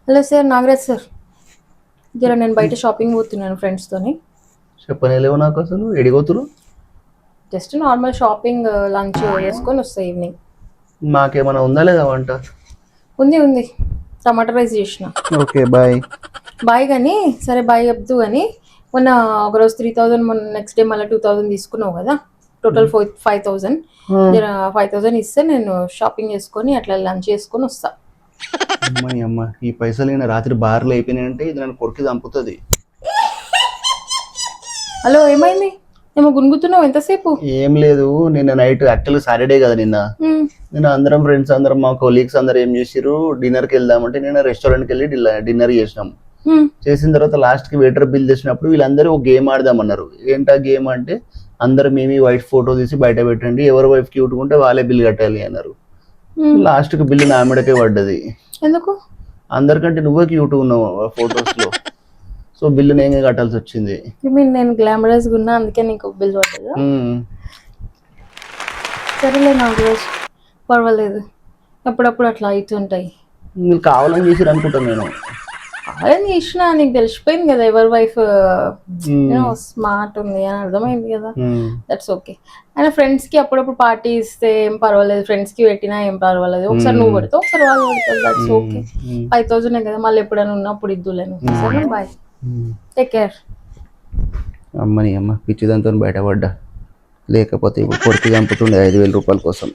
Hello sir, Nagaraj sir. జర నేను బయట షాపింగ్ పోతున్నాను ఫ్రెండ్స్తోని. చెప్పనేలేవు నాకు అసలు ఎడిగోతురు. జస్ట్ నార్మల్ షాపింగ్, లంచ్ చేసుకొని వస్తా ఈవినింగ్. మాకేమైనా ఉందా లేదా వంట? ఉంది ఉంది, టమాటా రైస్ చేసిన. Okay bye. బాయ్ కానీ, సరే బాయ్ చెప్తూ కానీ, మొన్న ఒకరోజు 3000, మొన్న నెక్స్ట్ డే మళ్ళీ 2000 తీసుకున్నావు కదా, టోటల్ 5000. జర 5000 ఇస్తే నేను షాపింగ్ చేసుకొని అట్లా లంచ్ చేసుకొని వస్తా. అమ్మాయి అమ్మ, ఈ పైసలు అయినా రాత్రి బార్లు అయిపోయినాయంటే ఇది నన్ను కొరికి చంపుతుంది. హలో, ఏమైంది? ఏమో గునుగుతున్నావు ఎంతసేపు? ఏం లేదు, నిన్న నైట్ యాక్చువల్గా సాటర్డే కదా నిన్న అందరం ఫ్రెండ్స్ అందరం మా కొలీగ్స్ అందరు ఏం చేసిరు, డిన్నర్కి వెళ్దామంటే నేను రెస్టారెంట్కి వెళ్ళి డిన్నర్ చేసినాం. చేసిన తర్వాత లాస్ట్కి వెయిటర్ బిల్ చేసినప్పుడు వీళ్ళందరూ ఒక గేమ్ ఆడదామన్నారు. ఏంటా గేమ్ అంటే అందరు మేమే వైఫ్ ఫోటో తీసి బయట పెట్టండి, ఎవరు వైఫ్ క్యూట్ ఉంటే వాళ్ళే బిల్ కట్టాలి అన్నారు. లాస్ట్కి బిల్లు నా మెడకే పడ్డది. ఎందుకు? అందరికంటే నువ్వే క్యూట్ ఉన్నావు ఫొటోస్ లో, సో బిల్లు నేనే కట్టాల్సి వచ్చింది. నేను గ్లామరస్ ఉన్నా అందుకే నీకు బిల్ పడ్డదా? సరేలే నాగరాజ్, పర్వాలేదు, అప్పుడప్పుడు అట్లా అవుతుంటాయి. మీరు కావాలని చేసిరు అనుకుంటాను నేను. అదే చేసిన, నీకు తెలిసిపోయింది కదా ఎవరి వైఫ్ స్మార్ట్ ఉంది అని అర్థమైంది కదా, దట్స్ ఓకే. అయినా ఫ్రెండ్స్ కి అప్పుడప్పుడు పార్టీ ఇస్తే ఏం పర్వాలేదు, ఫ్రెండ్స్ కి పెట్టినా ఏం పర్వాలేదు. ఒకసారి నువ్వు పెడతావు, ఒకసారి వాళ్ళు పెడతారు, దట్స్ ఓకే. 5000 కదా, మళ్ళీ ఎప్పుడైనా ఉన్నప్పుడు ఇద్దులేను. సరే బాయ్, టేక్ కేర్. అమ్మని అమ్మ పిచ్చిదాంతో బయటపడ్డా, లేకపోతే ఇప్పుడు కొరికి చంపుతుండే 5000 రూపాయల కోసం.